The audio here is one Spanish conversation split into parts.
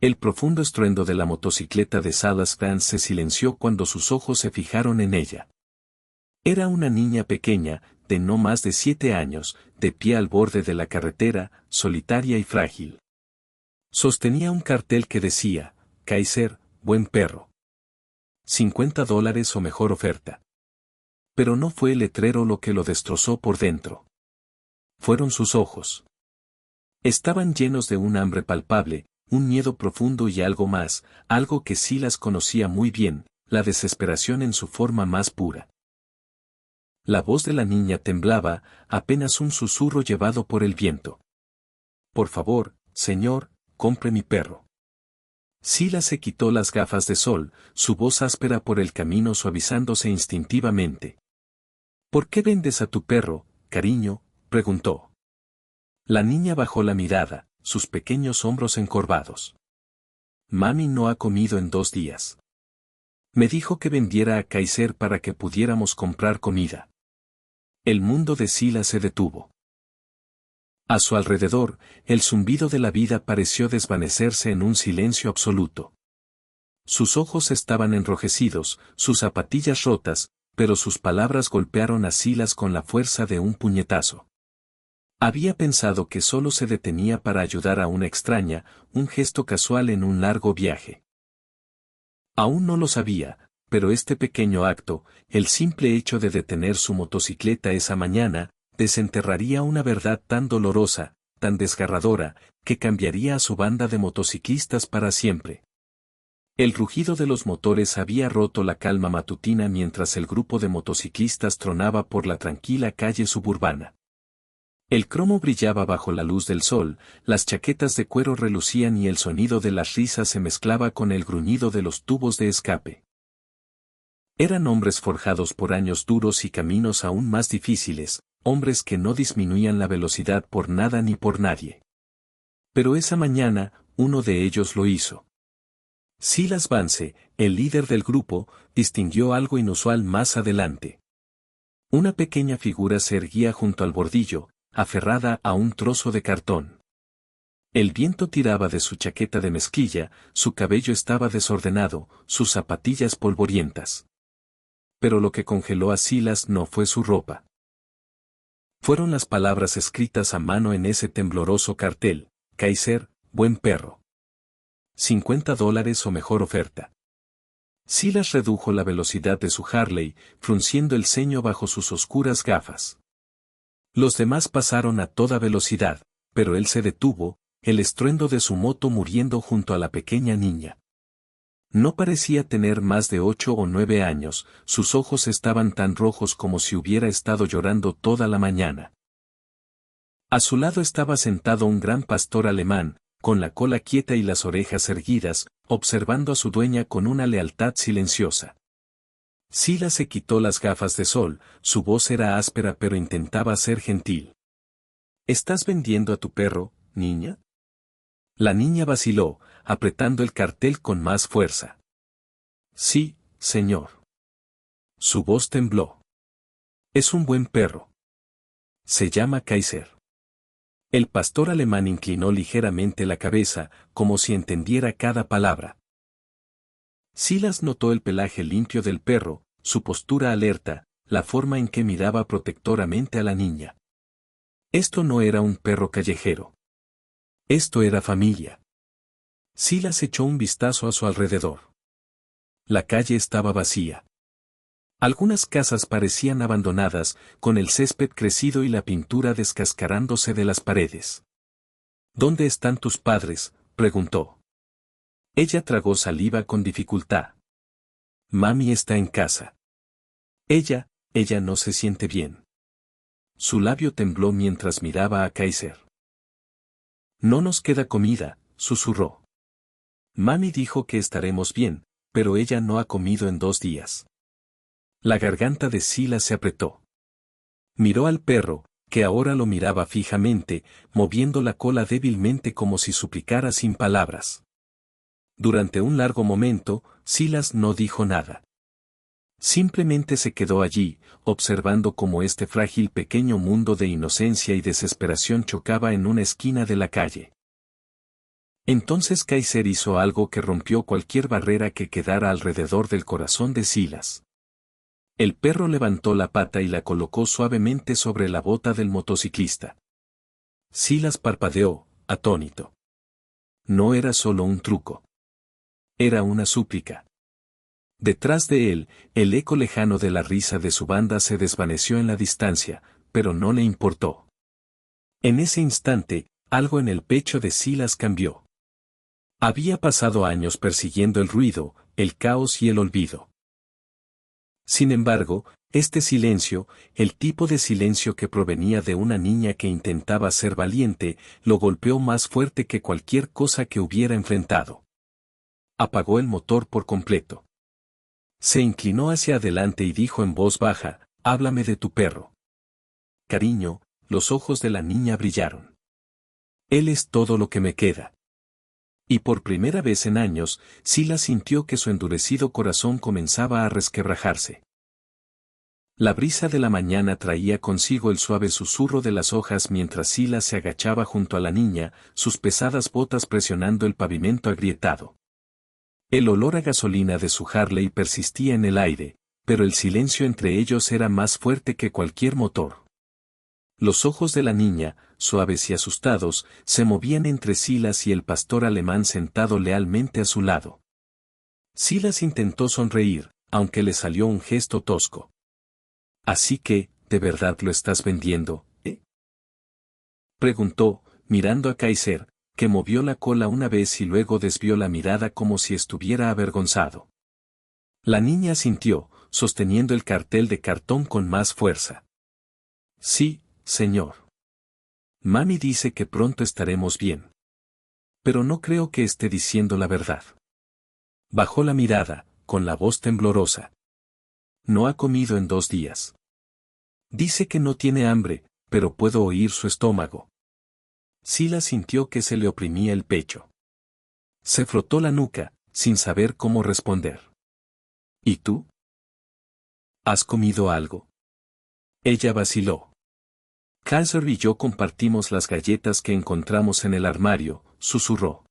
El profundo estruendo de la motocicleta de Silas Vance se silenció cuando sus ojos se fijaron en ella. Era una niña pequeña, de no más de 7 años, de pie al borde de la carretera, solitaria y frágil. Sostenía un cartel que decía, Kaiser, buen perro. $50 o mejor oferta. Pero no fue el letrero lo que lo destrozó por dentro. Fueron sus ojos. Estaban llenos de un hambre palpable, un miedo profundo y algo más, algo que Silas conocía muy bien, la desesperación en su forma más pura. La voz de la niña temblaba, apenas un susurro llevado por el viento. Por favor, señor, compre mi perro. Silas se quitó las gafas de sol, su voz áspera por el camino suavizándose instintivamente. ¿Por qué vendes a tu perro, cariño?, preguntó. La niña bajó la mirada, sus pequeños hombros encorvados. Mami no ha comido en 2 días. Me dijo que vendiera a Kaiser para que pudiéramos comprar comida. El mundo de Silas se detuvo. A su alrededor, el zumbido de la vida pareció desvanecerse en un silencio absoluto. Sus ojos estaban enrojecidos, sus zapatillas rotas, pero sus palabras golpearon a Silas con la fuerza de un puñetazo. Había pensado que solo se detenía para ayudar a una extraña, un gesto casual en un largo viaje. Aún no lo sabía, pero este pequeño acto, el simple hecho de detener su motocicleta esa mañana, desenterraría una verdad tan dolorosa, tan desgarradora, que cambiaría a su banda de motociclistas para siempre. El rugido de los motores había roto la calma matutina mientras el grupo de motociclistas tronaba por la tranquila calle suburbana. El cromo brillaba bajo la luz del sol, las chaquetas de cuero relucían y el sonido de las risas se mezclaba con el gruñido de los tubos de escape. Eran hombres forjados por años duros y caminos aún más difíciles, hombres que no disminuían la velocidad por nada ni por nadie. Pero esa mañana, uno de ellos lo hizo. Silas Vance, el líder del grupo, distinguió algo inusual más adelante. Una pequeña figura se erguía junto al bordillo, aferrada a un trozo de cartón. El viento tiraba de su chaqueta de mezclilla, su cabello estaba desordenado, sus zapatillas polvorientas. Pero lo que congeló a Silas no fue su ropa. Fueron las palabras escritas a mano en ese tembloroso cartel, Kaiser, buen perro. $50 o mejor oferta. Silas redujo la velocidad de su Harley, frunciendo el ceño bajo sus oscuras gafas. Los demás pasaron a toda velocidad, pero él se detuvo, el estruendo de su moto muriendo junto a la pequeña niña. No parecía tener más de 8 o 9 años, sus ojos estaban tan rojos como si hubiera estado llorando toda la mañana. A su lado estaba sentado un gran pastor alemán, con la cola quieta y las orejas erguidas, observando a su dueña con una lealtad silenciosa. Silas se quitó las gafas de sol, su voz era áspera pero intentaba ser gentil. ¿Estás vendiendo a tu perro, niña? La niña vaciló, apretando el cartel con más fuerza. Sí, señor. Su voz tembló. Es un buen perro. Se llama Kaiser. El pastor alemán inclinó ligeramente la cabeza, como si entendiera cada palabra. Silas notó el pelaje limpio del perro, su postura alerta, la forma en que miraba protectoramente a la niña. Esto no era un perro callejero. Esto era familia. Silas echó un vistazo a su alrededor. La calle estaba vacía. Algunas casas parecían abandonadas, con el césped crecido y la pintura descascarándose de las paredes. ¿Dónde están tus padres?, preguntó. Ella tragó saliva con dificultad. Mami está en casa. Ella no se siente bien. Su labio tembló mientras miraba a Kaiser. No nos queda comida, susurró. Mami dijo que estaremos bien, pero ella no ha comido en 2 días. La garganta de Silas se apretó. Miró al perro, que ahora lo miraba fijamente, moviendo la cola débilmente como si suplicara sin palabras. Durante un largo momento, Silas no dijo nada. Simplemente se quedó allí, observando cómo este frágil pequeño mundo de inocencia y desesperación chocaba en una esquina de la calle. Entonces Kaiser hizo algo que rompió cualquier barrera que quedara alrededor del corazón de Silas. El perro levantó la pata y la colocó suavemente sobre la bota del motociclista. Silas parpadeó, atónito. No era solo un truco. Era una súplica. Detrás de él, el eco lejano de la risa de su banda se desvaneció en la distancia, pero no le importó. En ese instante, algo en el pecho de Silas cambió. Había pasado años persiguiendo el ruido, el caos y el olvido. Sin embargo, este silencio, el tipo de silencio que provenía de una niña que intentaba ser valiente, lo golpeó más fuerte que cualquier cosa que hubiera enfrentado. Apagó el motor por completo. Se inclinó hacia adelante y dijo en voz baja, «Háblame de tu perro». «Cariño», los ojos de la niña brillaron. «Él es todo lo que me queda». Y por primera vez en años, Silas sintió que su endurecido corazón comenzaba a resquebrajarse. La brisa de la mañana traía consigo el suave susurro de las hojas mientras Silas se agachaba junto a la niña, sus pesadas botas presionando el pavimento agrietado. El olor a gasolina de su Harley persistía en el aire, pero el silencio entre ellos era más fuerte que cualquier motor. Los ojos de la niña, suaves y asustados, se movían entre Silas y el pastor alemán sentado lealmente a su lado. Silas intentó sonreír, aunque le salió un gesto tosco. «Así que, ¿de verdad lo estás vendiendo, eh?», preguntó, mirando a Kaiser, que movió la cola una vez y luego desvió la mirada como si estuviera avergonzado. La niña asintió, sosteniendo el cartel de cartón con más fuerza. «Sí, señor. Mami dice que pronto estaremos bien. Pero no creo que esté diciendo la verdad». Bajó la mirada, con la voz temblorosa. «No ha comido en 2 días. Dice que no tiene hambre, pero puedo oír su estómago». Silas sintió que se le oprimía el pecho. Se frotó la nuca, sin saber cómo responder. «¿Y tú? ¿Has comido algo?». Ella vaciló. «Kaiser y yo compartimos las galletas que encontramos en el armario», susurró.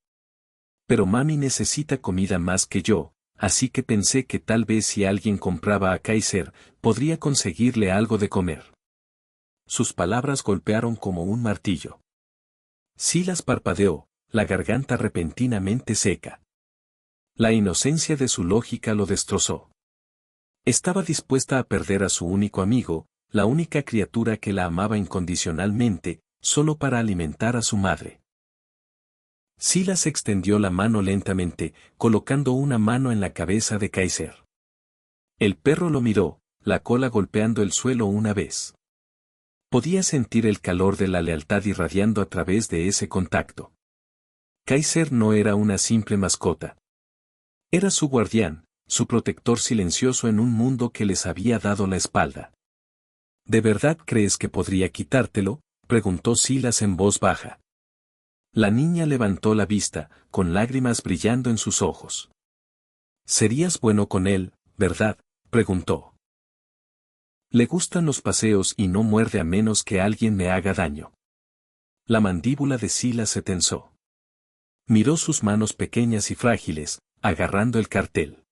«Pero mami necesita comida más que yo, así que pensé que tal vez si alguien compraba a Kaiser, podría conseguirle algo de comer». Sus palabras golpearon como un martillo. Silas parpadeó, la garganta repentinamente seca. La inocencia de su lógica lo destrozó. Estaba dispuesta a perder a su único amigo, la única criatura que la amaba incondicionalmente, solo para alimentar a su madre. Silas extendió la mano lentamente, colocando una mano en la cabeza de Kaiser. El perro lo miró, la cola golpeando el suelo una vez. Podía sentir el calor de la lealtad irradiando a través de ese contacto. Kaiser no era una simple mascota. Era su guardián, su protector silencioso en un mundo que les había dado la espalda. «¿De verdad crees que podría quitártelo?», preguntó Silas en voz baja. La niña levantó la vista, con lágrimas brillando en sus ojos. «¿Serías bueno con él, verdad?», preguntó. «Le gustan los paseos y no muerde a menos que alguien me haga daño». La mandíbula de Silas se tensó. Miró sus manos pequeñas y frágiles, agarrando el cartel.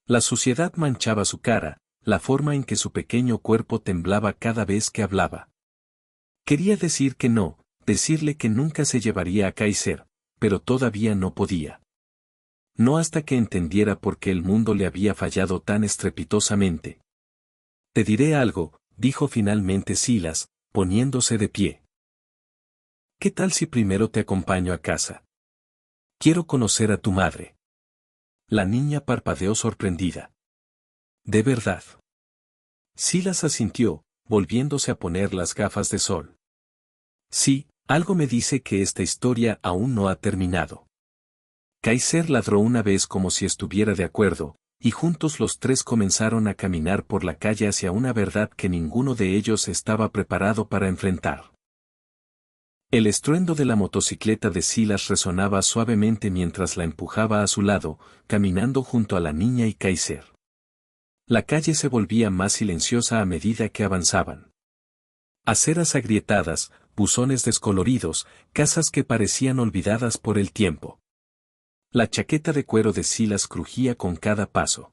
La suciedad manchaba su cara, la forma en que su pequeño cuerpo temblaba cada vez que hablaba. Quería decir que no, decirle que nunca se llevaría a Kaiser, pero todavía no podía. No hasta que entendiera por qué el mundo le había fallado tan estrepitosamente. «Te diré algo», dijo finalmente Silas, poniéndose de pie. «¿Qué tal si primero te acompaño a casa? Quiero conocer a tu madre». La niña parpadeó sorprendida. «¿De verdad?». Silas asintió, volviéndose a poner las gafas de sol. «Sí, algo me dice que esta historia aún no ha terminado». Kaiser ladró una vez como si estuviera de acuerdo, y juntos los tres comenzaron a caminar por la calle hacia una verdad que ninguno de ellos estaba preparado para enfrentar. El estruendo de la motocicleta de Silas resonaba suavemente mientras la empujaba a su lado, caminando junto a la niña y Kaiser. La calle se volvía más silenciosa a medida que avanzaban. Aceras agrietadas, buzones descoloridos, casas que parecían olvidadas por el tiempo. La chaqueta de cuero de Silas crujía con cada paso.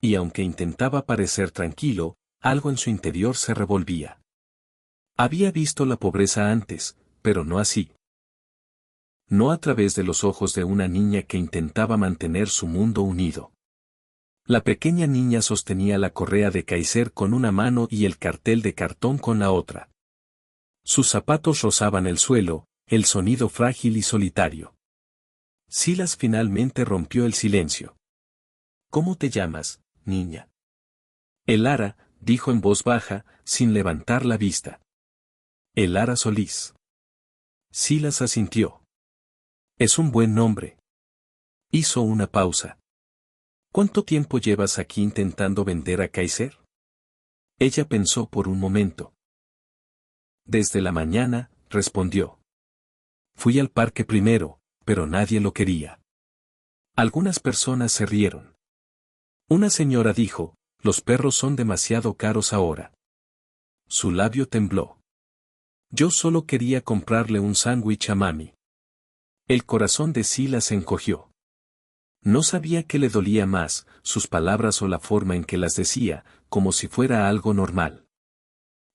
Y aunque intentaba parecer tranquilo, algo en su interior se revolvía. Había visto la pobreza antes, pero no así. No a través de los ojos de una niña que intentaba mantener su mundo unido. La pequeña niña sostenía la correa de Kaiser con una mano y el cartel de cartón con la otra. Sus zapatos rozaban el suelo, el sonido frágil y solitario. Silas finalmente rompió el silencio. ¿Cómo te llamas, niña? Elara, dijo en voz baja, sin levantar la vista. Elara Solís. Silas asintió. Es un buen nombre. Hizo una pausa. ¿Cuánto tiempo llevas aquí intentando vender a Kaiser? Ella pensó por un momento. Desde la mañana, respondió. Fui al parque primero, pero nadie lo quería. Algunas personas se rieron. Una señora dijo, los perros son demasiado caros ahora. Su labio tembló. Yo solo quería comprarle un sándwich a mami. El corazón de Silas se encogió. No sabía qué le dolía más, sus palabras o la forma en que las decía, como si fuera algo normal.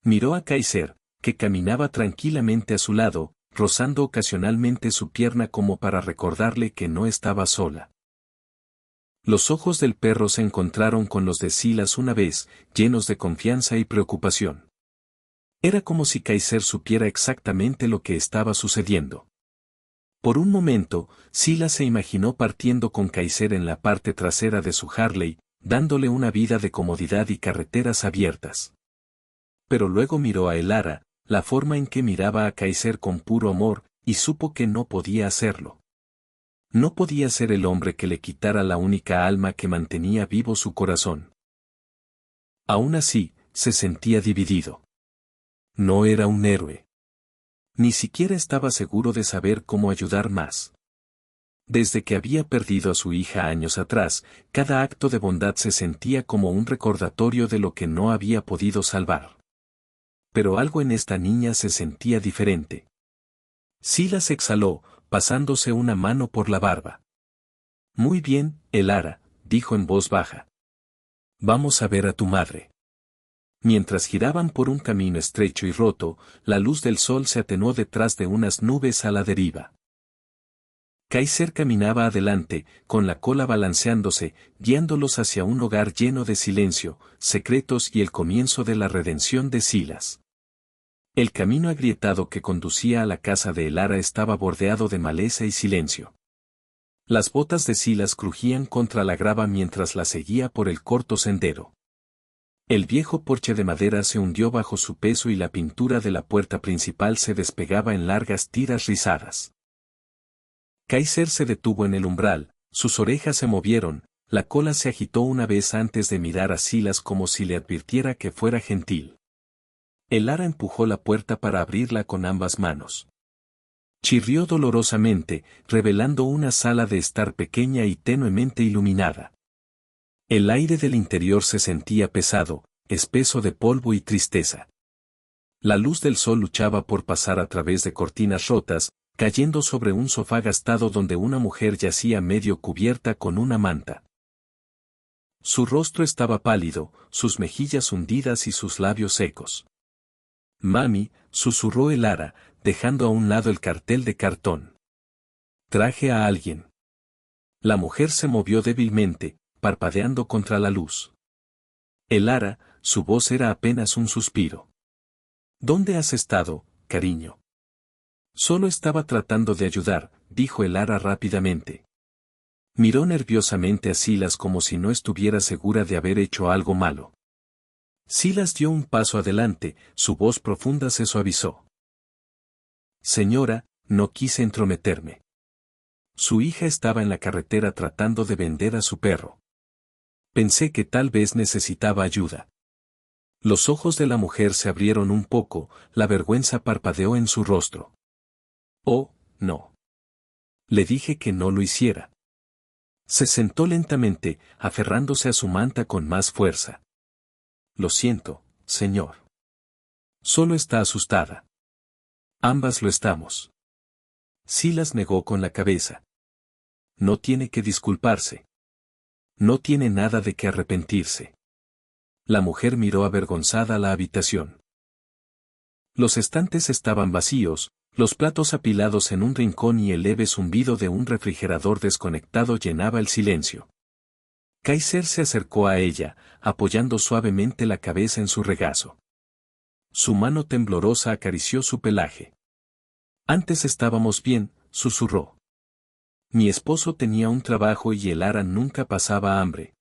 Miró a Kaiser, que caminaba tranquilamente a su lado, rozando ocasionalmente su pierna como para recordarle que no estaba sola. Los ojos del perro se encontraron con los de Silas una vez, llenos de confianza y preocupación. Era como si Kaiser supiera exactamente lo que estaba sucediendo. Por un momento, Silas se imaginó partiendo con Kaiser en la parte trasera de su Harley, dándole una vida de comodidad y carreteras abiertas. Pero luego miró a Elara, la forma en que miraba a Kaiser con puro amor, y supo que no podía hacerlo. No podía ser el hombre que le quitara la única alma que mantenía vivo su corazón. Aún así, se sentía dividido. No era un héroe. Ni siquiera estaba seguro de saber cómo ayudar más. Desde que había perdido a su hija años atrás, cada acto de bondad se sentía como un recordatorio de lo que no había podido salvar. Pero algo en esta niña se sentía diferente. Silas exhaló, pasándose una mano por la barba. Muy bien, Elara, dijo en voz baja. Vamos a ver a tu madre. Mientras giraban por un camino estrecho y roto, la luz del sol se atenuó detrás de unas nubes a la deriva. Kaiser caminaba adelante, con la cola balanceándose, guiándolos hacia un hogar lleno de silencio, secretos y el comienzo de la redención de Silas. El camino agrietado que conducía a la casa de Elara estaba bordeado de maleza y silencio. Las botas de Silas crujían contra la grava mientras la seguía por el corto sendero. El viejo porche de madera se hundió bajo su peso y la pintura de la puerta principal se despegaba en largas tiras rizadas. Kaiser se detuvo en el umbral, sus orejas se movieron, la cola se agitó una vez antes de mirar a Silas como si le advirtiera que fuera gentil. Elara empujó la puerta para abrirla con ambas manos. Chirrió dolorosamente, revelando una sala de estar pequeña y tenuemente iluminada. El aire del interior se sentía pesado, espeso de polvo y tristeza. La luz del sol luchaba por pasar a través de cortinas rotas, cayendo sobre un sofá gastado donde una mujer yacía medio cubierta con una manta. Su rostro estaba pálido, sus mejillas hundidas y sus labios secos. Mami, susurró Elara, dejando a un lado el cartel de cartón. Traje a alguien. La mujer se movió débilmente, parpadeando contra la luz. Elara, su voz era apenas un suspiro. ¿Dónde has estado, cariño? Solo estaba tratando de ayudar, dijo Elara rápidamente. Miró nerviosamente a Silas como si no estuviera segura de haber hecho algo malo. Silas dio un paso adelante, su voz profunda se suavizó. Señora, no quise entrometerme. Su hija estaba en la carretera tratando de vender a su perro. Pensé que tal vez necesitaba ayuda. Los ojos de la mujer se abrieron un poco, la vergüenza parpadeó en su rostro. Oh, no. Le dije que no lo hiciera. Se sentó lentamente, aferrándose a su manta con más fuerza. Lo siento, señor. Solo está asustada. Ambas lo estamos. Silas negó con la cabeza. No tiene que disculparse. No tiene nada de qué arrepentirse. La mujer miró avergonzada la habitación. Los estantes estaban vacíos, los platos apilados en un rincón y el leve zumbido de un refrigerador desconectado llenaba el silencio. Kaiser se acercó a ella, apoyando suavemente la cabeza en su regazo. Su mano temblorosa acarició su pelaje. Antes estábamos bien, susurró. Mi esposo tenía un trabajo y el Ara nunca pasaba hambre.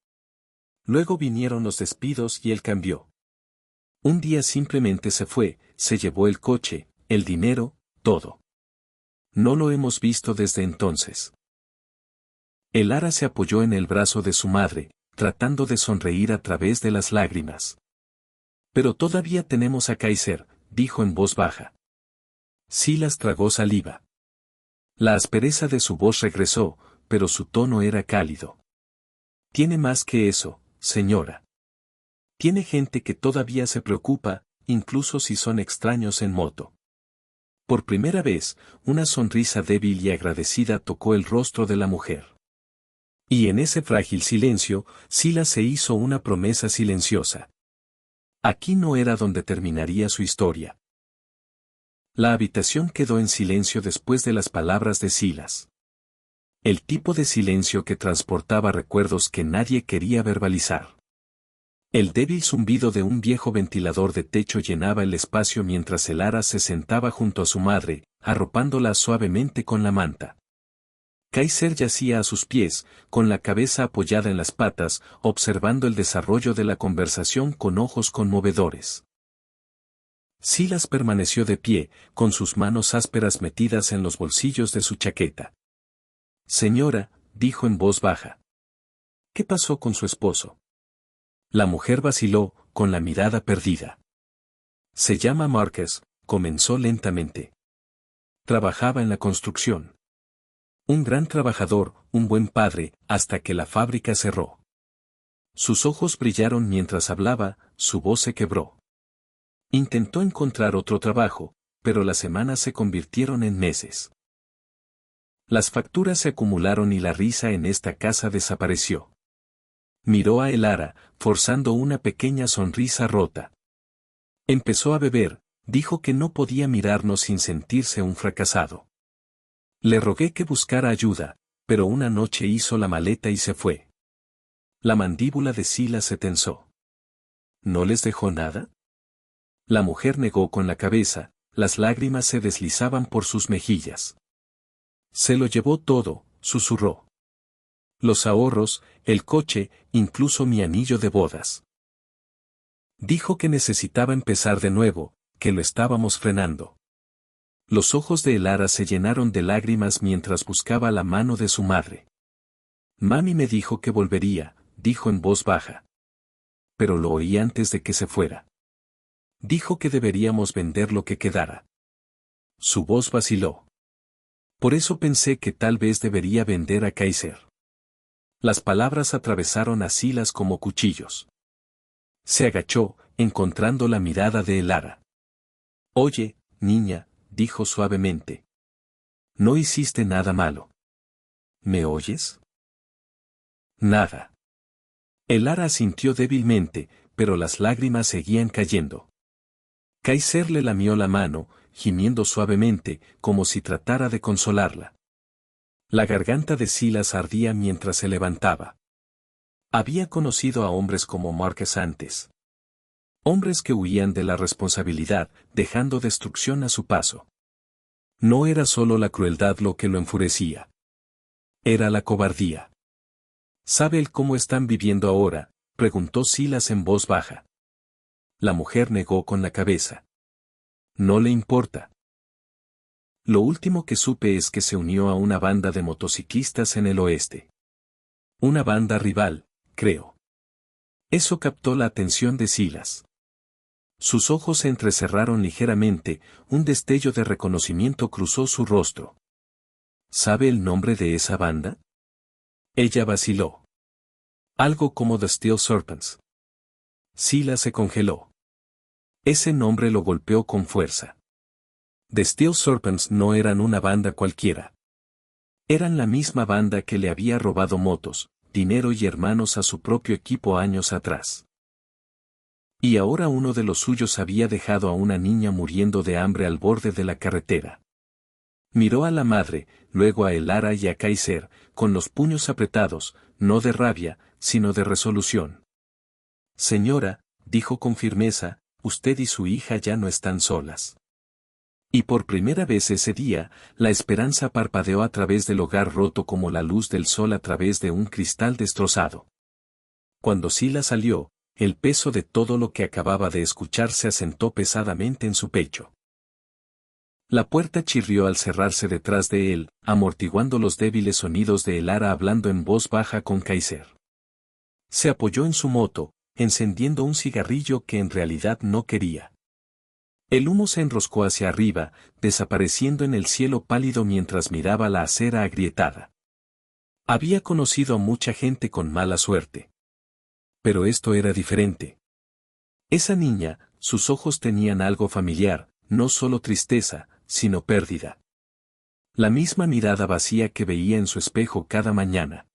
Luego vinieron los despidos y él cambió. Un día simplemente se fue, se llevó el coche, el dinero, todo. No lo hemos visto desde entonces. El Ara se apoyó en el brazo de su madre, tratando de sonreír a través de las lágrimas. Pero todavía tenemos a Kaiser, dijo en voz baja. Silas tragó saliva. La aspereza de su voz regresó, pero su tono era cálido. Tiene más que eso, señora. Tiene gente que todavía se preocupa, incluso si son extraños en moto. Por primera vez, una sonrisa débil y agradecida tocó el rostro de la mujer. Y en ese frágil silencio, Silas se hizo una promesa silenciosa. Aquí no era donde terminaría su historia. La habitación quedó en silencio después de las palabras de Silas. El tipo de silencio que transportaba recuerdos que nadie quería verbalizar. El débil zumbido de un viejo ventilador de techo llenaba el espacio mientras el Ara se sentaba junto a su madre, arropándola suavemente con la manta. Kaiser yacía a sus pies, con la cabeza apoyada en las patas, observando el desarrollo de la conversación con ojos conmovedores. Silas permaneció de pie, con sus manos ásperas metidas en los bolsillos de su chaqueta. Señora, dijo en voz baja. ¿Qué pasó con su esposo? La mujer vaciló, con la mirada perdida. Se llama Marcus, comenzó lentamente. Trabajaba en la construcción. Un gran trabajador, un buen padre, hasta que la fábrica cerró. Sus ojos brillaron mientras hablaba, su voz se quebró. Intentó encontrar otro trabajo, pero las semanas se convirtieron en meses. Las facturas se acumularon y la risa en esta casa desapareció. Miró a el Ara, forzando una pequeña sonrisa rota. Empezó a beber, dijo que no podía mirarnos sin sentirse un fracasado. Le rogué que buscara ayuda, pero una noche hizo la maleta y se fue. La mandíbula de Silas se tensó. ¿No les dejó nada? La mujer negó con la cabeza, las lágrimas se deslizaban por sus mejillas. Se lo llevó todo, susurró. Los ahorros, el coche, incluso mi anillo de bodas. Dijo que necesitaba empezar de nuevo, que lo estábamos frenando. Los ojos de Elara se llenaron de lágrimas mientras buscaba la mano de su madre. Mami me dijo que volvería, dijo en voz baja. Pero lo oí antes de que se fuera. Dijo que deberíamos vender lo que quedara. Su voz vaciló. Por eso pensé que tal vez debería vender a Kaiser. Las palabras atravesaron a Silas como cuchillos. Se agachó, encontrando la mirada de Elara. Oye, niña, dijo suavemente. No hiciste nada malo. ¿Me oyes? Nada. Elara asintió débilmente, pero las lágrimas seguían cayendo. Kaiser le lamió la mano, gimiendo suavemente, como si tratara de consolarla. La garganta de Silas ardía mientras se levantaba. Había conocido a hombres como Marcus antes. Hombres que huían de la responsabilidad, dejando destrucción a su paso. No era solo la crueldad lo que lo enfurecía. Era la cobardía. ¿Sabe él cómo están viviendo ahora?, preguntó Silas en voz baja. La mujer negó con la cabeza. No le importa. Lo último que supe es que se unió a una banda de motociclistas en el oeste. Una banda rival, creo. Eso captó la atención de Silas. Sus ojos se entrecerraron ligeramente, un destello de reconocimiento cruzó su rostro. ¿Sabe el nombre de esa banda? Ella vaciló. Algo como The Steel Serpents. Silas se congeló. Ese nombre lo golpeó con fuerza. The Steel Serpents no eran una banda cualquiera. Eran la misma banda que le había robado motos, dinero y hermanos a su propio equipo años atrás. Y ahora uno de los suyos había dejado a una niña muriendo de hambre al borde de la carretera. Miró a la madre, luego a Elara y a Kaiser, con los puños apretados, no de rabia, sino de resolución. Señora, dijo con firmeza, usted y su hija ya no están solas. Y por primera vez ese día, la esperanza parpadeó a través del hogar roto como la luz del sol a través de un cristal destrozado. Cuando Sila salió, el peso de todo lo que acababa de escuchar se asentó pesadamente en su pecho. La puerta chirrió al cerrarse detrás de él, amortiguando los débiles sonidos de Elara hablando en voz baja con Kaiser. Se apoyó en su moto, encendiendo un cigarrillo que en realidad no quería. El humo se enroscó hacia arriba, desapareciendo en el cielo pálido mientras miraba la acera agrietada. Había conocido a mucha gente con mala suerte. Pero esto era diferente. Esa niña, sus ojos tenían algo familiar, no solo tristeza, sino pérdida. La misma mirada vacía que veía en su espejo cada mañana.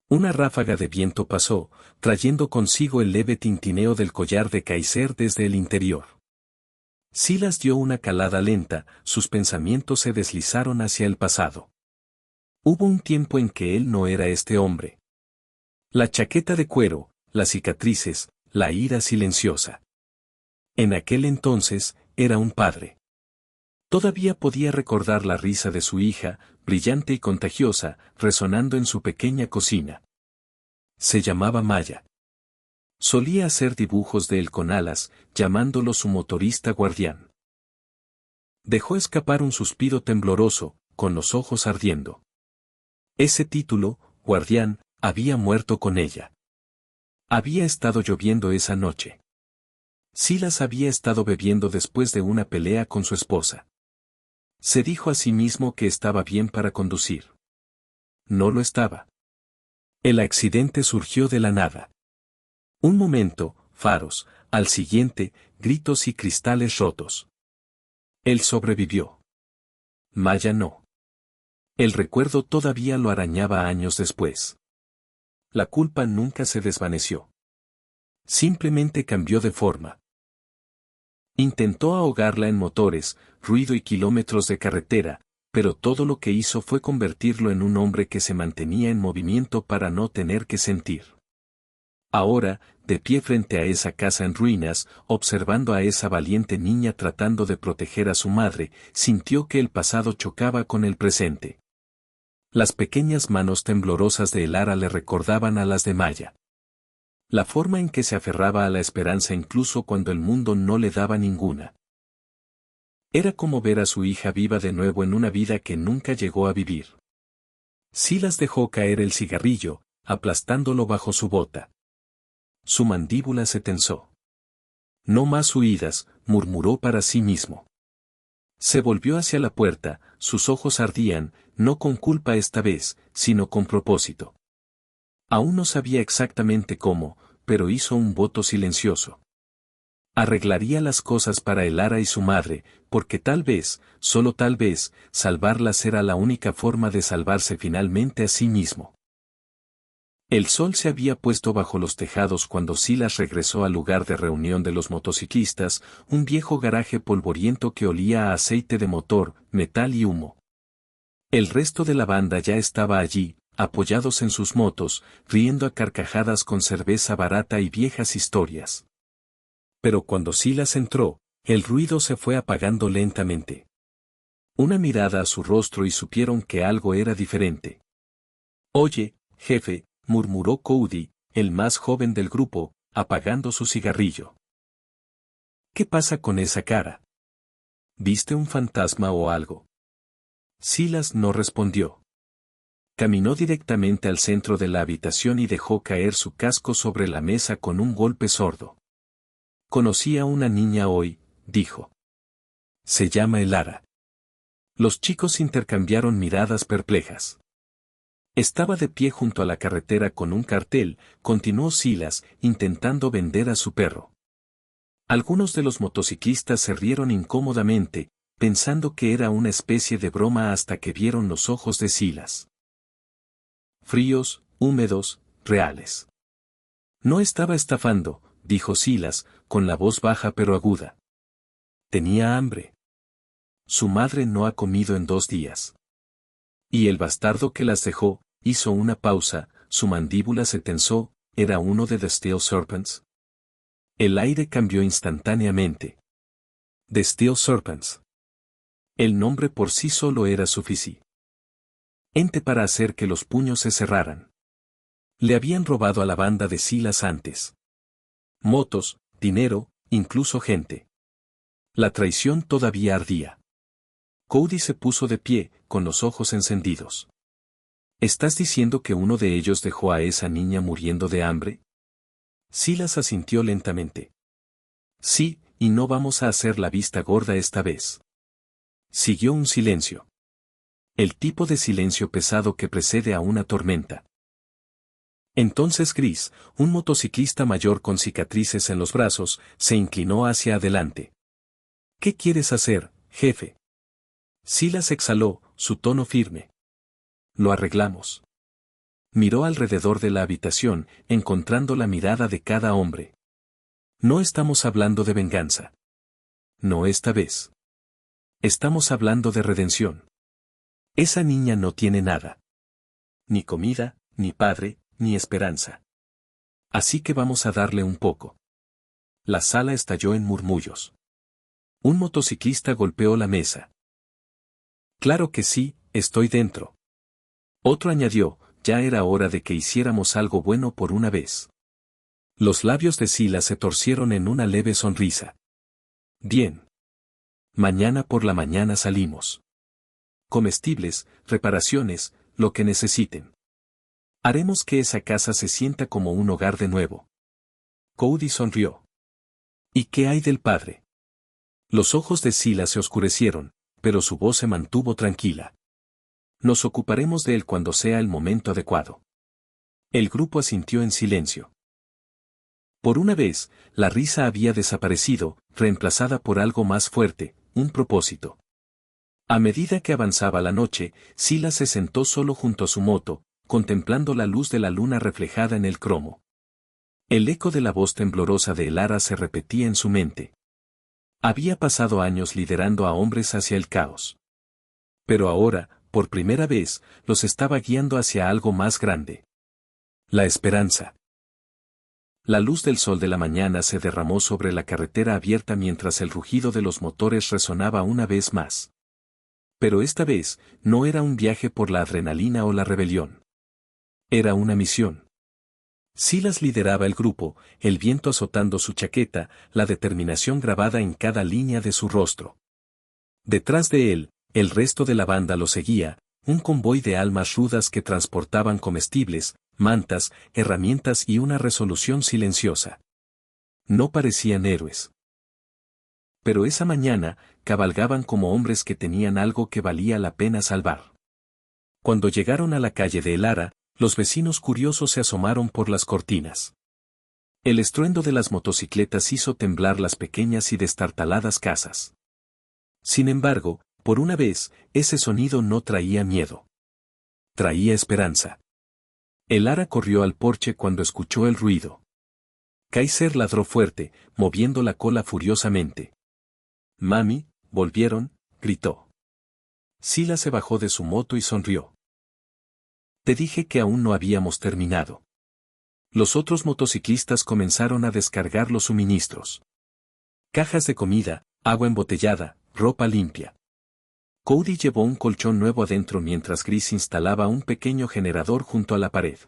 Una ráfaga de viento pasó, trayendo consigo el leve tintineo del collar de Kaiser desde el interior. Silas dio una calada lenta, sus pensamientos se deslizaron hacia el pasado. Hubo un tiempo en que él no era este hombre. La chaqueta de cuero, las cicatrices, la ira silenciosa. En aquel entonces, era un padre. Todavía podía recordar la risa de su hija, brillante y contagiosa, resonando en su pequeña cocina. Se llamaba Maya. Solía hacer dibujos de él con alas, llamándolo su motorista guardián. Dejó escapar un suspiro tembloroso, con los ojos ardiendo. Ese título, guardián, había muerto con ella. Había estado lloviendo esa noche. Silas había estado bebiendo después de una pelea con su esposa. Se dijo a sí mismo que estaba bien para conducir. No lo estaba. El accidente surgió de la nada. Un momento, faros, al siguiente, gritos y cristales rotos. Él sobrevivió. Maya no. El recuerdo todavía lo arañaba años después. La culpa nunca se desvaneció. Simplemente cambió de forma. Intentó ahogarla en motores, ruido y kilómetros de carretera, pero todo lo que hizo fue convertirlo en un hombre que se mantenía en movimiento para no tener que sentir. Ahora, de pie frente a esa casa en ruinas, observando a esa valiente niña tratando de proteger a su madre, sintió que el pasado chocaba con el presente. Las pequeñas manos temblorosas de Elara le recordaban a las de Maya. La forma en que se aferraba a la esperanza incluso cuando el mundo no le daba ninguna. Era como ver a su hija viva de nuevo en una vida que nunca llegó a vivir. Silas dejó caer el cigarrillo, aplastándolo bajo su bota. Su mandíbula se tensó. No más huidas, murmuró para sí mismo. Se volvió hacia la puerta, sus ojos ardían, no con culpa esta vez, sino con propósito. Aún no sabía exactamente cómo, pero hizo un voto silencioso. Arreglaría las cosas para Elara y su madre, porque tal vez, solo tal vez, salvarlas era la única forma de salvarse finalmente a sí mismo. El sol se había puesto bajo los tejados cuando Silas regresó al lugar de reunión de los motociclistas, un viejo garaje polvoriento que olía a aceite de motor, metal y humo. El resto de la banda ya estaba allí, apoyados en sus motos, riendo a carcajadas con cerveza barata y viejas historias. Pero cuando Silas entró, el ruido se fue apagando lentamente. Una mirada a su rostro y supieron que algo era diferente. «Oye, jefe», murmuró Cody, el más joven del grupo, apagando su cigarrillo. «¿Qué pasa con esa cara? ¿Viste un fantasma o algo?» Silas no respondió. Caminó directamente al centro de la habitación y dejó caer su casco sobre la mesa con un golpe sordo. «Conocí a una niña hoy», dijo. «Se llama Elara». Los chicos intercambiaron miradas perplejas. Estaba de pie junto a la carretera con un cartel, continuó Silas, intentando vender a su perro. Algunos de los motociclistas se rieron incómodamente, pensando que era una especie de broma hasta que vieron los ojos de Silas. Fríos, húmedos, reales. No estaba estafando, dijo Silas, con la voz baja pero aguda. Tenía hambre. Su madre no ha comido en 2 días. Y el bastardo que las dejó, hizo una pausa, su mandíbula se tensó, ¿era uno de The Steel Serpents? El aire cambió instantáneamente. The Steel Serpents. El nombre por sí solo era suficiente para hacer que los puños se cerraran. Le habían robado a la banda de Silas antes. Motos, dinero, incluso gente. La traición todavía ardía. Cody se puso de pie, con los ojos encendidos. ¿Estás diciendo que uno de ellos dejó a esa niña muriendo de hambre? Silas asintió lentamente. Sí, y no vamos a hacer la vista gorda esta vez. Siguió un silencio. El tipo de silencio pesado que precede a una tormenta. Entonces Chris, un motociclista mayor con cicatrices en los brazos, se inclinó hacia adelante. ¿Qué quieres hacer, jefe? Silas exhaló, su tono firme. Lo arreglamos. Miró alrededor de la habitación, encontrando la mirada de cada hombre. No estamos hablando de venganza. No esta vez. Estamos hablando de redención. Esa niña no tiene nada. Ni comida, ni padre, ni esperanza. Así que vamos a darle un poco. La sala estalló en murmullos. Un motociclista golpeó la mesa. Claro que sí, estoy dentro. Otro añadió, ya era hora de que hiciéramos algo bueno por una vez. Los labios de Silas se torcieron en una leve sonrisa. Bien. Mañana por la mañana salimos. Comestibles, reparaciones, lo que necesiten. Haremos que esa casa se sienta como un hogar de nuevo. Cody sonrió. ¿Y qué hay del padre? Los ojos de Silas se oscurecieron, pero su voz se mantuvo tranquila. Nos ocuparemos de él cuando sea el momento adecuado. El grupo asintió en silencio. Por una vez, la risa había desaparecido, reemplazada por algo más fuerte, un propósito. A medida que avanzaba la noche, Silas se sentó solo junto a su moto, contemplando la luz de la luna reflejada en el cromo. El eco de la voz temblorosa de Elara se repetía en su mente. Había pasado años liderando a hombres hacia el caos. Pero ahora, por primera vez, los estaba guiando hacia algo más grande. La esperanza. La luz del sol de la mañana se derramó sobre la carretera abierta mientras el rugido de los motores resonaba una vez más. Pero esta vez, no era un viaje por la adrenalina o la rebelión. Era una misión. Silas lideraba el grupo, el viento azotando su chaqueta, la determinación grabada en cada línea de su rostro. Detrás de él, el resto de la banda lo seguía, un convoy de almas rudas que transportaban comestibles, mantas, herramientas y una resolución silenciosa. No parecían héroes. Pero esa mañana, cabalgaban como hombres que tenían algo que valía la pena salvar. Cuando llegaron a la calle de Elara, los vecinos curiosos se asomaron por las cortinas. El estruendo de las motocicletas hizo temblar las pequeñas y destartaladas casas. Sin embargo, por una vez, ese sonido no traía miedo. Traía esperanza. Elara corrió al porche cuando escuchó el ruido. Kaiser ladró fuerte, moviendo la cola furiosamente. «Mami, volvieron», gritó. Silas se bajó de su moto y sonrió. «Te dije que aún no habíamos terminado». Los otros motociclistas comenzaron a descargar los suministros. Cajas de comida, agua embotellada, ropa limpia. Cody llevó un colchón nuevo adentro mientras Chris instalaba un pequeño generador junto a la pared.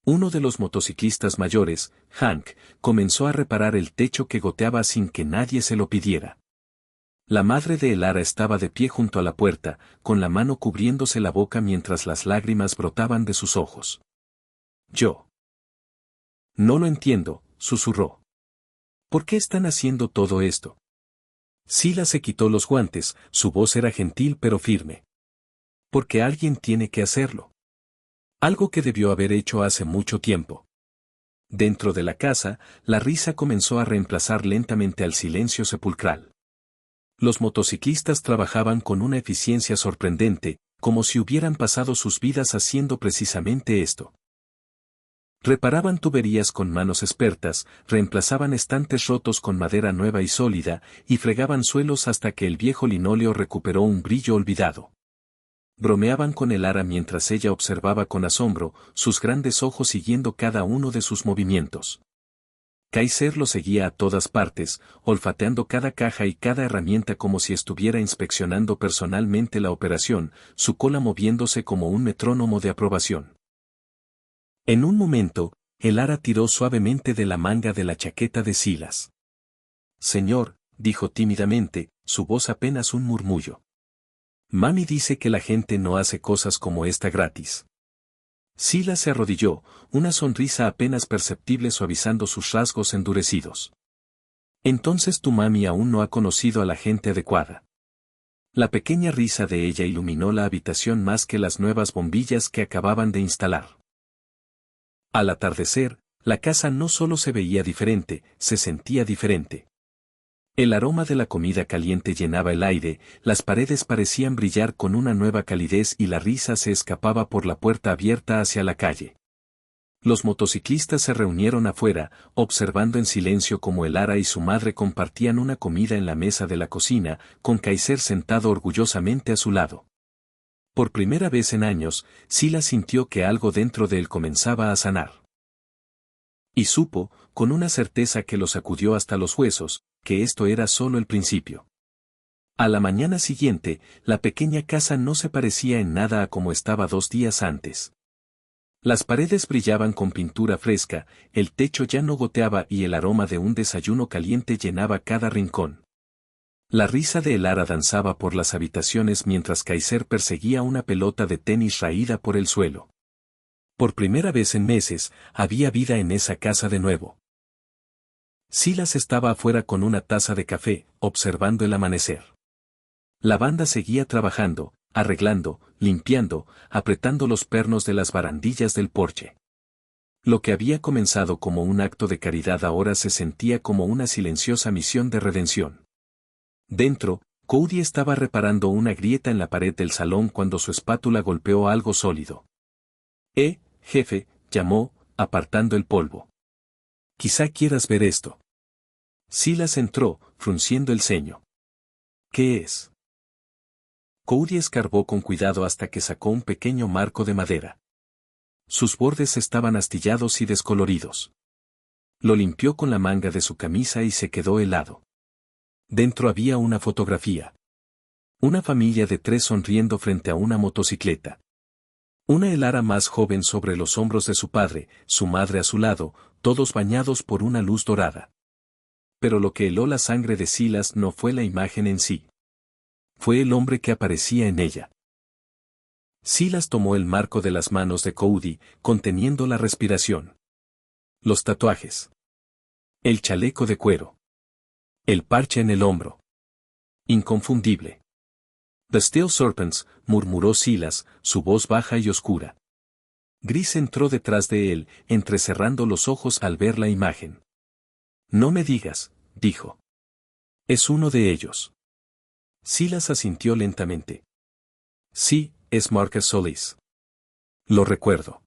Uno de los motociclistas mayores, Hank, comenzó a reparar el techo que goteaba sin que nadie se lo pidiera. La madre de Elara estaba de pie junto a la puerta, con la mano cubriéndose la boca mientras las lágrimas brotaban de sus ojos. «Yo no lo entiendo», susurró. «¿Por qué están haciendo todo esto?» Silas se quitó los guantes, su voz era gentil pero firme. «Porque alguien tiene que hacerlo. Algo que debió haber hecho hace mucho tiempo». Dentro de la casa, la risa comenzó a reemplazar lentamente al silencio sepulcral. Los motociclistas trabajaban con una eficiencia sorprendente, como si hubieran pasado sus vidas haciendo precisamente esto. Reparaban tuberías con manos expertas, reemplazaban estantes rotos con madera nueva y sólida, y fregaban suelos hasta que el viejo linóleo recuperó un brillo olvidado. Bromeaban con Elara mientras ella observaba con asombro, sus grandes ojos siguiendo cada uno de sus movimientos. Kaiser lo seguía a todas partes, olfateando cada caja y cada herramienta como si estuviera inspeccionando personalmente la operación, su cola moviéndose como un metrónomo de aprobación. En un momento, Elara tiró suavemente de la manga de la chaqueta de Silas. «Señor», dijo tímidamente, su voz apenas un murmullo. «Mami dice que la gente no hace cosas como esta gratis». Silas se arrodilló, una sonrisa apenas perceptible suavizando sus rasgos endurecidos. «Entonces tu mami aún no ha conocido a la gente adecuada». La pequeña risa de ella iluminó la habitación más que las nuevas bombillas que acababan de instalar. Al atardecer, la casa no solo se veía diferente, se sentía diferente. El aroma de la comida caliente llenaba el aire, las paredes parecían brillar con una nueva calidez y la risa se escapaba por la puerta abierta hacia la calle. Los motociclistas se reunieron afuera, observando en silencio cómo Elara y su madre compartían una comida en la mesa de la cocina, con Kaiser sentado orgullosamente a su lado. Por primera vez en años, Silas sintió que algo dentro de él comenzaba a sanar. Y supo, con una certeza que lo sacudió hasta los huesos, que esto era solo el principio. A la mañana siguiente, la pequeña casa no se parecía en nada a como estaba 2 días antes. Las paredes brillaban con pintura fresca, el techo ya no goteaba y el aroma de un desayuno caliente llenaba cada rincón. La risa de Elara danzaba por las habitaciones mientras Kaiser perseguía una pelota de tenis raída por el suelo. Por primera vez en meses, había vida en esa casa de nuevo. Silas estaba afuera con una taza de café, observando el amanecer. La banda seguía trabajando, arreglando, limpiando, apretando los pernos de las barandillas del porche. Lo que había comenzado como un acto de caridad ahora se sentía como una silenciosa misión de redención. Dentro, Cody estaba reparando una grieta en la pared del salón cuando su espátula golpeó algo sólido. Jefe», llamó, apartando el polvo. «Quizá quieras ver esto». Silas entró, frunciendo el ceño. «¿Qué es?» Cody escarbó con cuidado hasta que sacó un pequeño marco de madera. Sus bordes estaban astillados y descoloridos. Lo limpió con la manga de su camisa y se quedó helado. Dentro había una fotografía. Una familia de 3 sonriendo frente a una motocicleta. Una Elara más joven sobre los hombros de su padre, su madre a su lado, todos bañados por una luz dorada. Pero lo que heló la sangre de Silas no fue la imagen en sí. Fue el hombre que aparecía en ella. Silas tomó el marco de las manos de Cody, conteniendo la respiración. Los tatuajes. El chaleco de cuero. El parche en el hombro. Inconfundible. «The Steel Serpents», murmuró Silas, su voz baja y oscura. Gris entró detrás de él, entrecerrando los ojos al ver la imagen. «No me digas», dijo. «Es uno de ellos». Silas asintió lentamente. «Sí, es Marcus Solis. Lo recuerdo.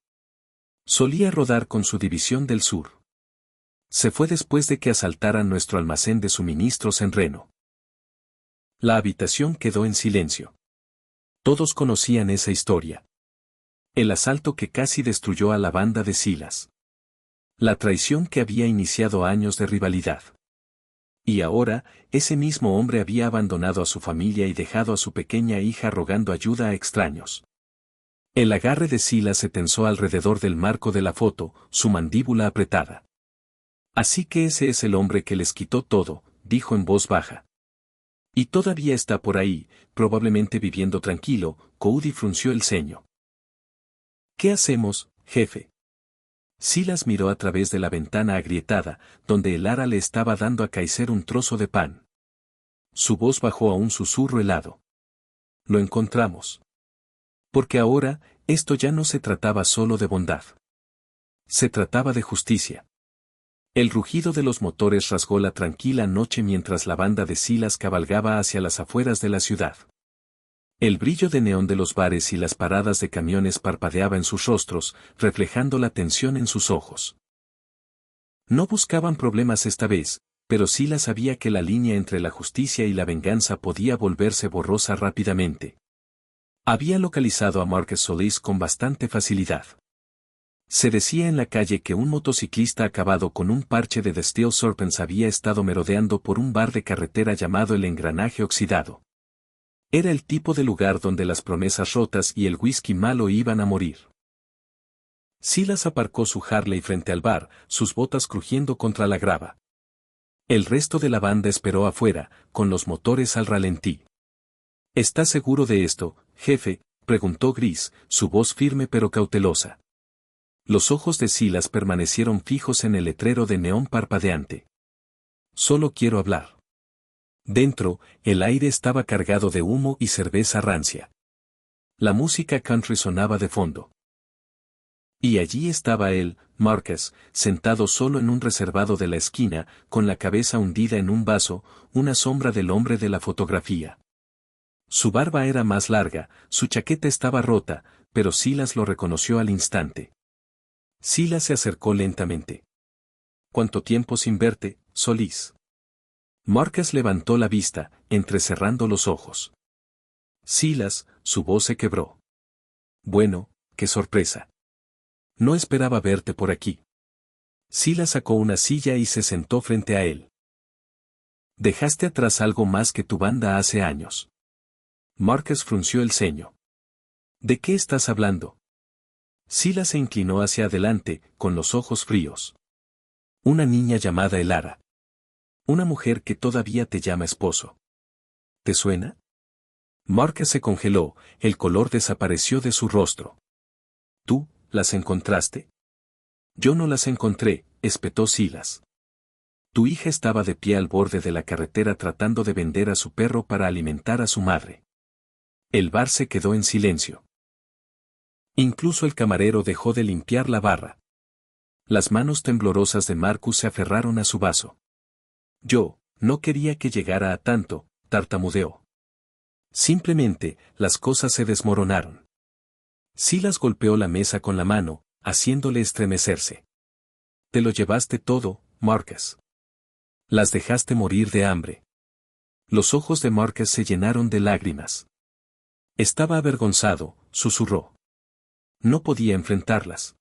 Solía rodar con su división del sur. Se fue después de que asaltaran nuestro almacén de suministros en Reno». La habitación quedó en silencio. Todos conocían esa historia. El asalto que casi destruyó a la banda de Silas. La traición que había iniciado años de rivalidad. Y ahora, ese mismo hombre había abandonado a su familia y dejado a su pequeña hija rogando ayuda a extraños. El agarre de Silas se tensó alrededor del marco de la foto, su mandíbula apretada. «Así que ese es el hombre que les quitó todo», dijo en voz baja. «Y todavía está por ahí, probablemente viviendo tranquilo», Cody frunció el ceño. «¿Qué hacemos, jefe?» Silas miró a través de la ventana agrietada, donde Elara le estaba dando a Kaiser un trozo de pan. Su voz bajó a un susurro helado. «Lo encontramos. Porque ahora, esto ya no se trataba solo de bondad. Se trataba de justicia. El rugido de los motores rasgó la tranquila noche mientras la banda de Silas cabalgaba hacia las afueras de la ciudad. El brillo de neón de los bares y las paradas de camiones parpadeaba en sus rostros, reflejando la tensión en sus ojos. No buscaban problemas esta vez, pero Silas sabía que la línea entre la justicia y la venganza podía volverse borrosa rápidamente. Había localizado a Marcus Solis con bastante facilidad. Se decía en la calle que un motociclista acabado con un parche de The Steel Serpents había estado merodeando por un bar de carretera llamado El Engranaje Oxidado. Era el tipo de lugar donde las promesas rotas y el whisky malo iban a morir. Silas aparcó su Harley frente al bar, sus botas crujiendo contra la grava. El resto de la banda esperó afuera, con los motores al ralentí. ¿Estás seguro de esto, jefe?, preguntó Gris, su voz firme pero cautelosa. Los ojos de Silas permanecieron fijos en el letrero de neón parpadeante. Solo quiero hablar. Dentro, el aire estaba cargado de humo y cerveza rancia. La música country sonaba de fondo. Y allí estaba él, Marcus, sentado solo en un reservado de la esquina, con la cabeza hundida en un vaso, una sombra del hombre de la fotografía. Su barba era más larga, su chaqueta estaba rota, pero Silas lo reconoció al instante. Silas se acercó lentamente. ¿Cuánto tiempo sin verte, Solis? Marcus levantó la vista, entrecerrando los ojos. Silas, su voz se quebró. Bueno, qué sorpresa. No esperaba verte por aquí. Silas sacó una silla y se sentó frente a él. Dejaste atrás algo más que tu banda hace años. Marcus frunció el ceño. ¿De qué estás hablando? Silas se inclinó hacia adelante, con los ojos fríos. Una niña llamada Elara. Una mujer que todavía te llama esposo. ¿Te suena? Marcus se congeló, el color desapareció de su rostro. ¿Tú, las encontraste? Yo no las encontré, espetó Silas. Tu hija estaba de pie al borde de la carretera tratando de vender a su perro para alimentar a su madre. El bar se quedó en silencio. Incluso el camarero dejó de limpiar la barra. Las manos temblorosas de Marcus se aferraron a su vaso. Yo, no quería que llegara a tanto, tartamudeó. Simplemente, las cosas se desmoronaron. Silas golpeó la mesa con la mano, haciéndole estremecerse. Te lo llevaste todo, Marcus. Las dejaste morir de hambre. Los ojos de Marcus se llenaron de lágrimas. Estaba avergonzado, susurró. No podía enfrentarlas.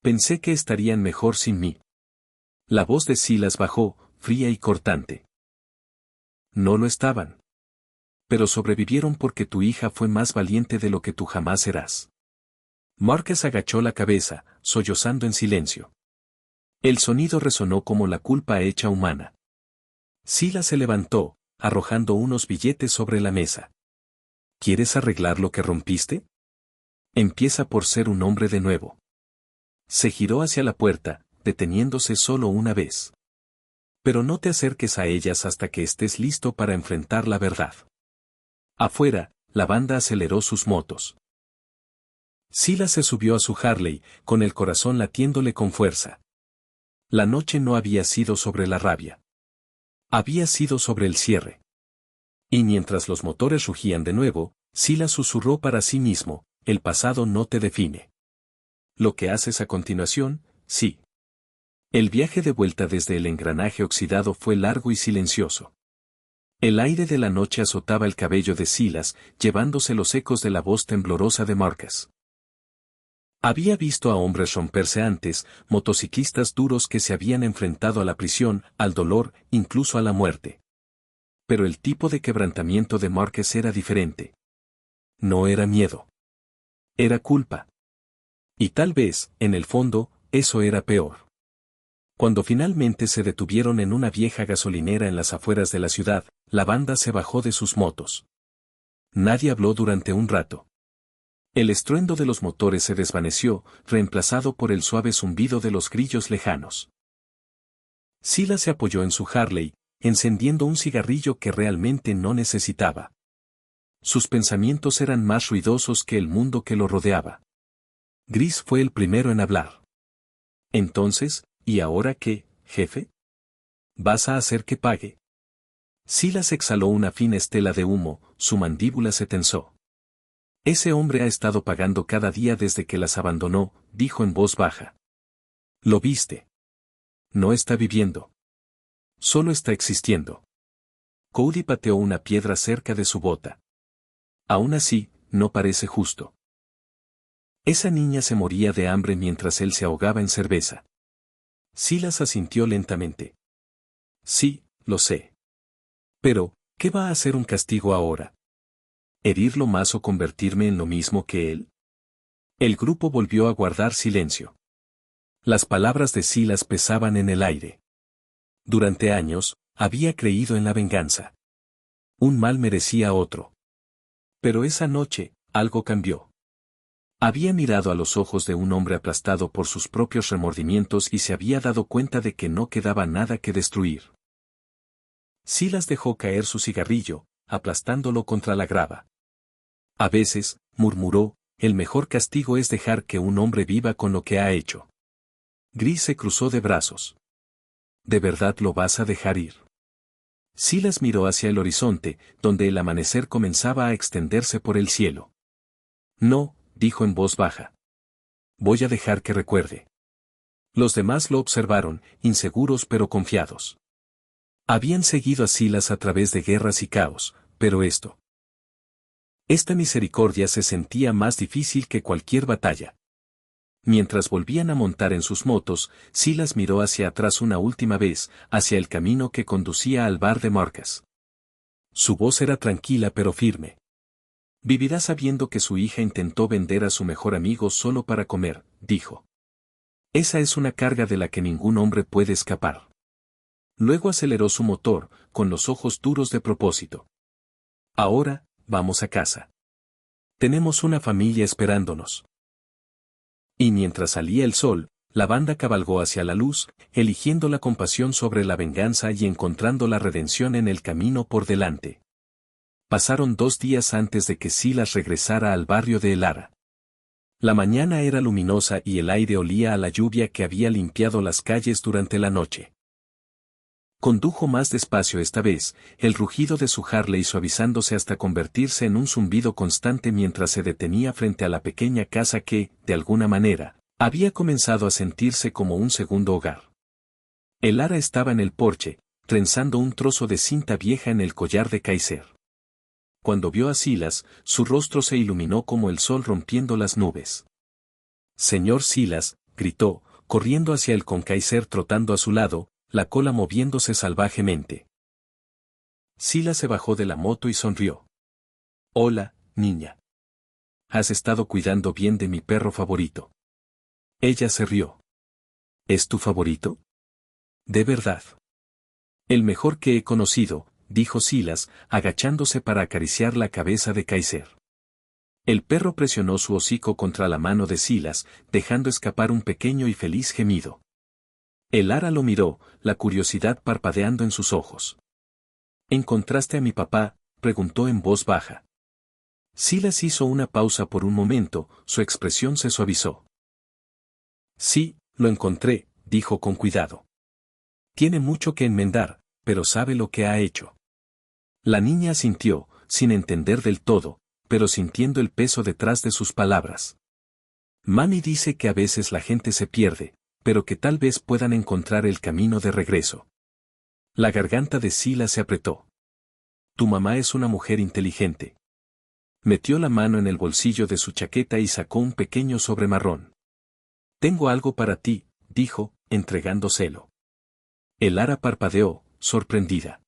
Pensé que estarían mejor sin mí. La voz de Silas bajó, fría y cortante. No lo estaban. Pero sobrevivieron porque tu hija fue más valiente de lo que tú jamás serás. Marcus agachó la cabeza, sollozando en silencio. El sonido resonó como la culpa hecha humana. Silas se levantó, arrojando unos billetes sobre la mesa. ¿Quieres arreglar lo que rompiste? Empieza por ser un hombre de nuevo. Se giró hacia la puerta, deteniéndose solo una vez. Pero no te acerques a ellas hasta que estés listo para enfrentar la verdad. Afuera, la banda aceleró sus motos. Silas se subió a su Harley, con el corazón latiéndole con fuerza. La noche no había sido sobre la rabia. Había sido sobre el cierre. Y mientras los motores rugían de nuevo, Silas susurró para sí mismo, el pasado no te define. Lo que haces a continuación, sí. El viaje de vuelta desde el engranaje oxidado fue largo y silencioso. El aire de la noche azotaba el cabello de Silas, llevándose los ecos de la voz temblorosa de Marcus. Había visto a hombres romperse antes, motociclistas duros que se habían enfrentado a la prisión, al dolor, incluso a la muerte. Pero el tipo de quebrantamiento de Marcus era diferente. No era miedo. Era culpa. Y tal vez, en el fondo, eso era peor. Cuando finalmente se detuvieron en una vieja gasolinera en las afueras de la ciudad, la banda se bajó de sus motos. Nadie habló durante un rato. El estruendo de los motores se desvaneció, reemplazado por el suave zumbido de los grillos lejanos. Silas se apoyó en su Harley, encendiendo un cigarrillo que realmente no necesitaba. Sus pensamientos eran más ruidosos que el mundo que lo rodeaba. Gris fue el primero en hablar. Entonces, ¿y ahora qué, jefe? ¿Vas a hacer que pague? Silas exhaló una fina estela de humo, su mandíbula se tensó. Ese hombre ha estado pagando cada día desde que las abandonó, dijo en voz baja. ¿Lo viste? No está viviendo. Solo está existiendo. Cody pateó una piedra cerca de su bota. Aún así, no parece justo. Esa niña se moría de hambre mientras él se ahogaba en cerveza. Silas asintió lentamente. Sí, lo sé. Pero, ¿qué va a hacer un castigo ahora? ¿Herirlo más o convertirme en lo mismo que él? El grupo volvió a guardar silencio. Las palabras de Silas pesaban en el aire. Durante años, había creído en la venganza. Un mal merecía otro. Pero esa noche, algo cambió. Había mirado a los ojos de un hombre aplastado por sus propios remordimientos y se había dado cuenta de que no quedaba nada que destruir. Silas dejó caer su cigarrillo, aplastándolo contra la grava. A veces, murmuró, el mejor castigo es dejar que un hombre viva con lo que ha hecho. Gris se cruzó de brazos. ¿De verdad lo vas a dejar ir? Silas miró hacia el horizonte, donde el amanecer comenzaba a extenderse por el cielo. No, dijo en voz baja. Voy a dejar que recuerde. Los demás lo observaron, inseguros pero confiados. Habían seguido a Silas a través de guerras y caos, pero esta misericordia se sentía más difícil que cualquier batalla. Mientras volvían a montar en sus motos, Silas miró hacia atrás una última vez, hacia el camino que conducía al bar de Marcas. Su voz era tranquila pero firme. Vivirá sabiendo que su hija intentó vender a su mejor amigo solo para comer, dijo. Esa es una carga de la que ningún hombre puede escapar. Luego aceleró su motor, con los ojos duros de propósito. Ahora, vamos a casa. Tenemos una familia esperándonos. Y mientras salía el sol, la banda cabalgó hacia la luz, eligiendo la compasión sobre la venganza y encontrando la redención en el camino por delante. Pasaron 2 días antes de que Silas regresara al barrio de El Ara. La mañana era luminosa y el aire olía a la lluvia que había limpiado las calles durante la noche. Condujo más despacio esta vez, el rugido de su Harley suavizándose hasta convertirse en un zumbido constante mientras se detenía frente a la pequeña casa que, de alguna manera, había comenzado a sentirse como un segundo hogar. El Ara estaba en el porche, trenzando un trozo de cinta vieja en el collar de Kaiser. Cuando vio a Silas, su rostro se iluminó como el sol rompiendo las nubes. «Señor Silas», gritó, corriendo hacia él con Kaiser trotando a su lado, la cola moviéndose salvajemente. Silas se bajó de la moto y sonrió. «Hola, niña. ¿Has estado cuidando bien de mi perro favorito?» Ella se rió. «¿Es tu favorito?» «De verdad». «El mejor que he conocido», dijo Silas, agachándose para acariciar la cabeza de Kaiser. El perro presionó su hocico contra la mano de Silas, dejando escapar un pequeño y feliz gemido. El Ara lo miró, la curiosidad parpadeando en sus ojos. «¿Encontraste a mi papá?», preguntó en voz baja. Silas hizo una pausa por un momento, su expresión se suavizó. «Sí, lo encontré», dijo con cuidado. «Tiene mucho que enmendar, pero sabe lo que ha hecho». La niña asintió, sin entender del todo, pero sintiendo el peso detrás de sus palabras. «Mami dice que a veces la gente se pierde, pero que tal vez puedan encontrar el camino de regreso». La garganta de Silas se apretó. «Tu mamá es una mujer inteligente». Metió la mano en el bolsillo de su chaqueta y sacó un pequeño sobre marrón. «Tengo algo para ti», dijo, entregándoselo. El Ara parpadeó, sorprendida.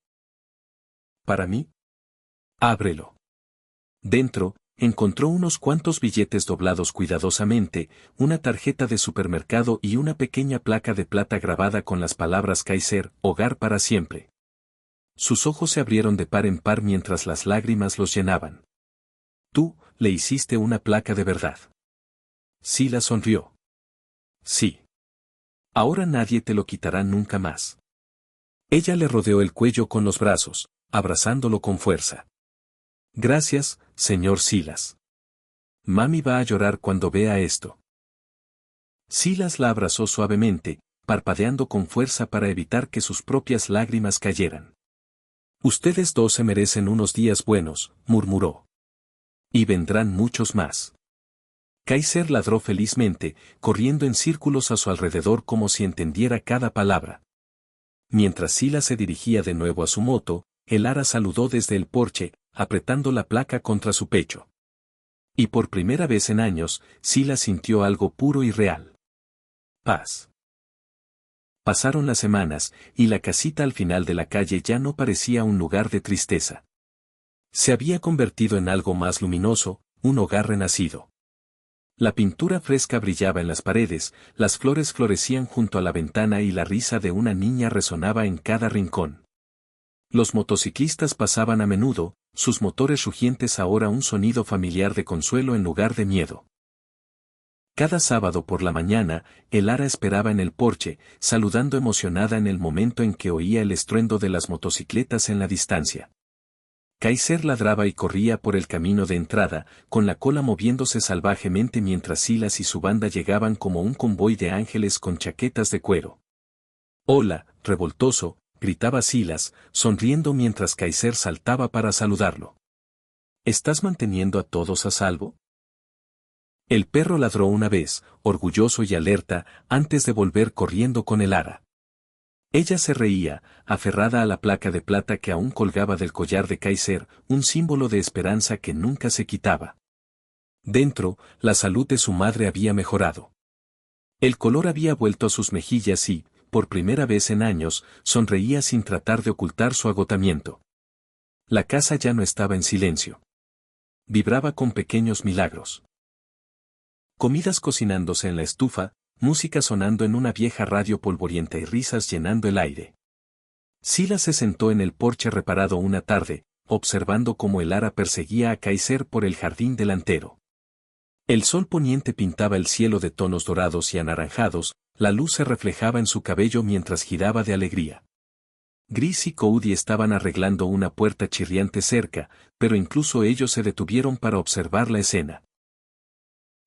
«¿Para mí?» «Ábrelo». Dentro, encontró unos cuantos billetes doblados cuidadosamente, una tarjeta de supermercado y una pequeña placa de plata grabada con las palabras Kaiser, hogar para siempre. Sus ojos se abrieron de par en par mientras las lágrimas los llenaban. «Tú, le hiciste una placa de verdad». Silas sonrió. «Sí. Ahora nadie te lo quitará nunca más». Ella le rodeó el cuello con los brazos, abrazándolo con fuerza. «Gracias, señor Silas. Mami va a llorar cuando vea esto». Silas la abrazó suavemente, parpadeando con fuerza para evitar que sus propias lágrimas cayeran. Ustedes dos se merecen unos días buenos, murmuró. Y vendrán muchos más. Kaiser ladró felizmente, corriendo en círculos a su alrededor como si entendiera cada palabra. Mientras Silas se dirigía de nuevo a su moto, el ara saludó desde el porche, apretando la placa contra su pecho. Y por primera vez en años, Silas sintió algo puro y real. Paz. Pasaron las semanas, y la casita al final de la calle ya no parecía un lugar de tristeza. Se había convertido en algo más luminoso, un hogar renacido. La pintura fresca brillaba en las paredes, las flores florecían junto a la ventana y la risa de una niña resonaba en cada rincón. Los motociclistas pasaban a menudo, sus motores rugientes ahora un sonido familiar de consuelo en lugar de miedo. Cada sábado por la mañana, el ara esperaba en el porche, saludando emocionada en el momento en que oía el estruendo de las motocicletas en la distancia. Kaiser ladraba y corría por el camino de entrada, con la cola moviéndose salvajemente mientras Silas y su banda llegaban como un convoy de ángeles con chaquetas de cuero. «Hola, revoltoso», gritaba Silas, sonriendo mientras Kaiser saltaba para saludarlo. «¿Estás manteniendo a todos a salvo?» El perro ladró una vez, orgulloso y alerta, antes de volver corriendo con el ara. Ella se reía, aferrada a la placa de plata que aún colgaba del collar de Kaiser, un símbolo de esperanza que nunca se quitaba. Dentro, la salud de su madre había mejorado. El color había vuelto a sus mejillas y, por primera vez en años, sonreía sin tratar de ocultar su agotamiento. La casa ya no estaba en silencio. Vibraba con pequeños milagros. Comidas cocinándose en la estufa, música sonando en una vieja radio polvorienta y risas llenando el aire. Silas se sentó en el porche reparado una tarde, observando cómo el ara perseguía a Kaiser por el jardín delantero. El sol poniente pintaba el cielo de tonos dorados y anaranjados, la luz se reflejaba en su cabello mientras giraba de alegría. Gris y Cody estaban arreglando una puerta chirriante cerca, pero incluso ellos se detuvieron para observar la escena.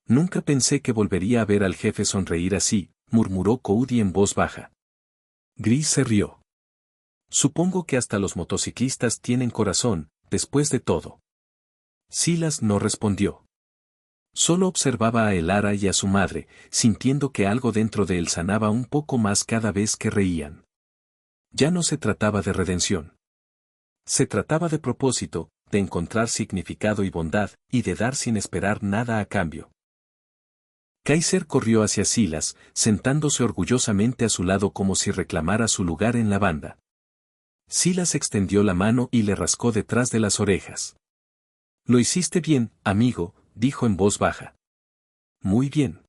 «Nunca pensé que volvería a ver al jefe sonreír así», murmuró Cody en voz baja. Gris se rió. «Supongo que hasta los motociclistas tienen corazón, después de todo». Silas no respondió. Solo observaba a el ara y a su madre, sintiendo que algo dentro de él sanaba un poco más cada vez que reían. Ya no se trataba de redención. Se trataba de propósito, de encontrar significado y bondad, y de dar sin esperar nada a cambio. Kaiser corrió hacia Silas, sentándose orgullosamente a su lado como si reclamara su lugar en la banda. Silas extendió la mano y le rascó detrás de las orejas. «Lo hiciste bien, amigo», dijo en voz baja. «Muy bien».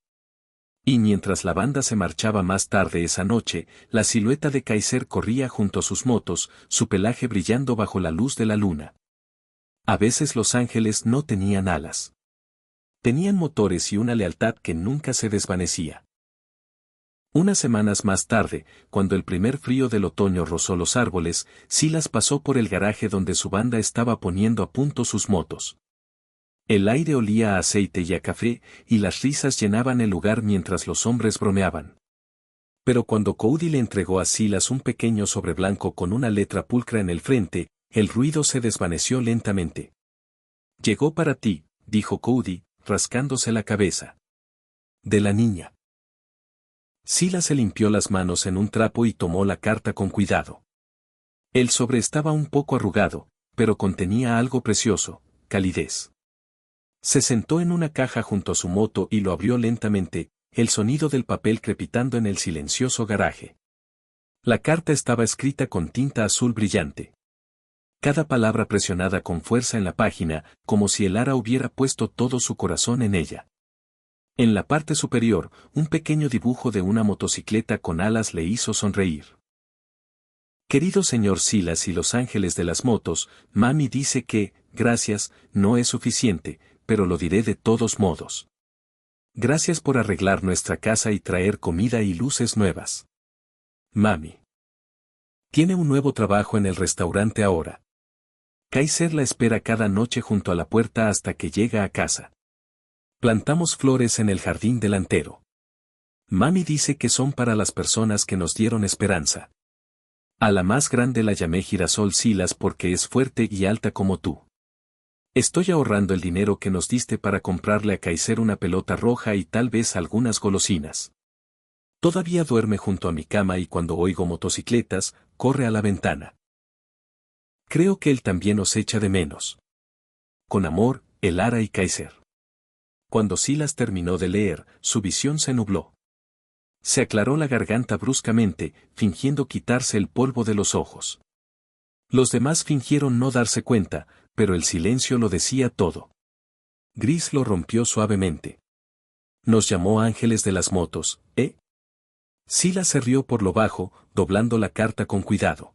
Y mientras la banda se marchaba más tarde esa noche, la silueta de Kaiser corría junto a sus motos, su pelaje brillando bajo la luz de la luna. A veces los ángeles no tenían alas. Tenían motores y una lealtad que nunca se desvanecía. Unas semanas más tarde, cuando el primer frío del otoño rozó los árboles, Silas pasó por el garaje donde su banda estaba poniendo a punto sus motos. El aire olía a aceite y a café, y las risas llenaban el lugar mientras los hombres bromeaban. Pero cuando Cody le entregó a Silas un pequeño sobre blanco con una letra pulcra en el frente, el ruido se desvaneció lentamente. «Llegó para ti», dijo Cody, rascándose la cabeza. «De la niña». Silas se limpió las manos en un trapo y tomó la carta con cuidado. El sobre estaba un poco arrugado, pero contenía algo precioso, calidez. Se sentó en una caja junto a su moto y lo abrió lentamente, el sonido del papel crepitando en el silencioso garaje. La carta estaba escrita con tinta azul brillante. Cada palabra presionada con fuerza en la página, como si el ara hubiera puesto todo su corazón en ella. En la parte superior, un pequeño dibujo de una motocicleta con alas le hizo sonreír. «Querido señor Silas y los ángeles de las motos, mami dice que, gracias, no es suficiente, pero lo diré de todos modos. Gracias por arreglar nuestra casa y traer comida y luces nuevas. Mami. Tiene un nuevo trabajo en el restaurante ahora. Kaiser la espera cada noche junto a la puerta hasta que llega a casa. Plantamos flores en el jardín delantero. Mami dice que son para las personas que nos dieron esperanza. A la más grande la llamé Girasol Silas porque es fuerte y alta como tú. Estoy ahorrando el dinero que nos diste para comprarle a Kaiser una pelota roja y tal vez algunas golosinas. Todavía duerme junto a mi cama y cuando oigo motocicletas, corre a la ventana. Creo que él también os echa de menos. Con amor, Elara y Kaiser. Cuando Silas terminó de leer, su visión se nubló. Se aclaró la garganta bruscamente, fingiendo quitarse el polvo de los ojos. Los demás fingieron no darse cuenta, pero el silencio lo decía todo. Gris lo rompió suavemente. Nos llamó ángeles de las motos, ¿eh? Silas se rió por lo bajo, doblando la carta con cuidado.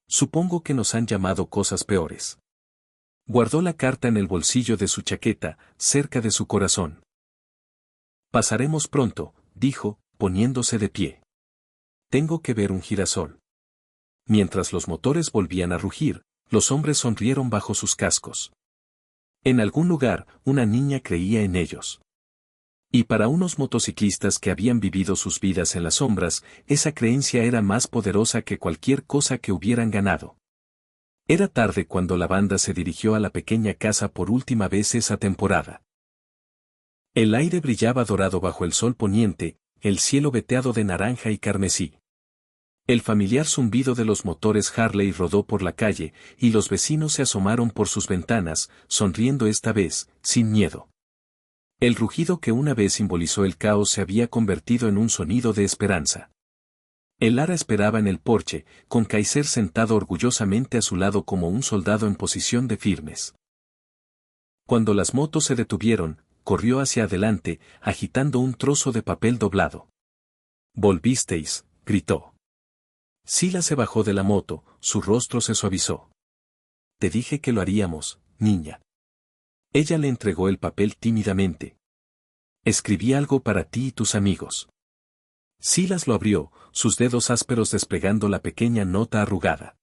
Supongo que nos han llamado cosas peores. Guardó la carta en el bolsillo de su chaqueta, cerca de su corazón. Pasaremos pronto, dijo, poniéndose de pie. Tengo que ver un girasol. Mientras los motores volvían a rugir, los hombres sonrieron bajo sus cascos. En algún lugar, una niña creía en ellos. Y para unos motociclistas que habían vivido sus vidas en las sombras, esa creencia era más poderosa que cualquier cosa que hubieran ganado. Era tarde cuando la banda se dirigió a la pequeña casa por última vez esa temporada. El aire brillaba dorado bajo el sol poniente, el cielo veteado de naranja y carmesí. El familiar zumbido de los motores Harley rodó por la calle, y los vecinos se asomaron por sus ventanas, sonriendo esta vez, sin miedo. El rugido que una vez simbolizó el caos se había convertido en un sonido de esperanza. Elara esperaba en el porche, con Kaiser sentado orgullosamente a su lado como un soldado en posición de firmes. Cuando las motos se detuvieron, corrió hacia adelante, agitando un trozo de papel doblado. «Volvisteis», gritó. Silas se bajó de la moto, su rostro se suavizó. «Te dije que lo haríamos, niña». Ella le entregó el papel tímidamente. «Escribí algo para ti y tus amigos». Silas lo abrió, sus dedos ásperos desplegando la pequeña nota arrugada.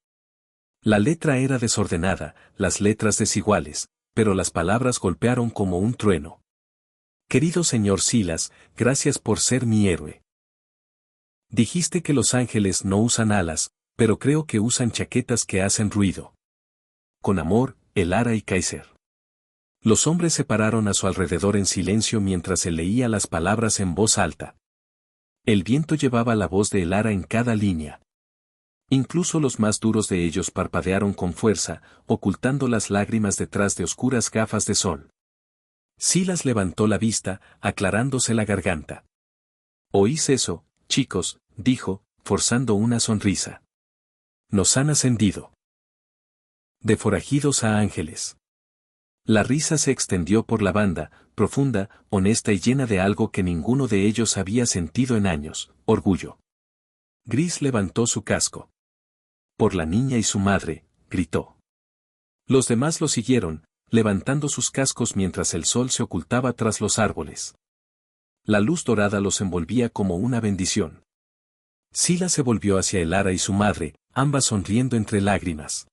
La letra era desordenada, las letras desiguales, pero las palabras golpearon como un trueno. «Querido señor Silas, gracias por ser mi héroe. Dijiste que los ángeles no usan alas, pero creo que usan chaquetas que hacen ruido. Con amor, Elara y Kaiser». Los hombres se pararon a su alrededor en silencio mientras él leía las palabras en voz alta. El viento llevaba la voz de Elara en cada línea. Incluso los más duros de ellos parpadearon con fuerza, ocultando las lágrimas detrás de oscuras gafas de sol. Silas levantó la vista, aclarándose la garganta. «¿Oís eso, chicos?», dijo, forzando una sonrisa. «Nos han ascendido. De forajidos a ángeles». La risa se extendió por la banda, profunda, honesta y llena de algo que ninguno de ellos había sentido en años, orgullo. Gris levantó su casco. «Por la niña y su madre», gritó. Los demás lo siguieron, levantando sus cascos mientras el sol se ocultaba tras los árboles. La luz dorada los envolvía como una bendición. Silas se volvió hacia Elara y su madre, ambas sonriendo entre lágrimas.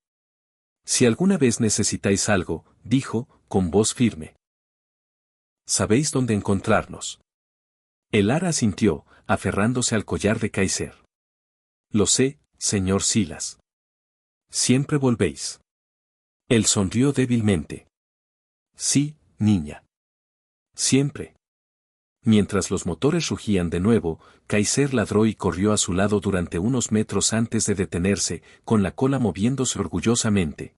«Si alguna vez necesitáis algo», dijo, con voz firme. «Sabéis dónde encontrarnos». Elara asintió, aferrándose al collar de Kaiser. «Lo sé, señor Silas. Siempre volvéis». Él sonrió débilmente. «Sí, niña. Siempre». Mientras los motores rugían de nuevo, Kaiser ladró y corrió a su lado durante unos metros antes de detenerse, con la cola moviéndose orgullosamente.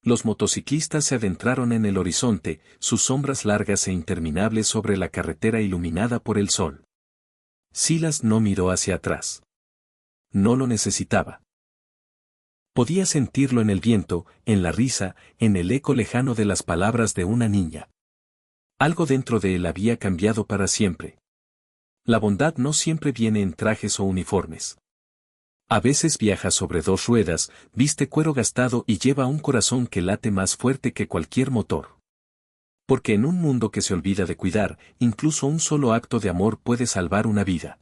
Los motociclistas se adentraron en el horizonte, sus sombras largas e interminables sobre la carretera iluminada por el sol. Silas no miró hacia atrás. No lo necesitaba. Podía sentirlo en el viento, en la risa, en el eco lejano de las palabras de una niña. Algo dentro de él había cambiado para siempre. La bondad no siempre viene en trajes o uniformes. A veces viaja sobre dos ruedas, viste cuero gastado y lleva un corazón que late más fuerte que cualquier motor. Porque en un mundo que se olvida de cuidar, incluso un solo acto de amor puede salvar una vida.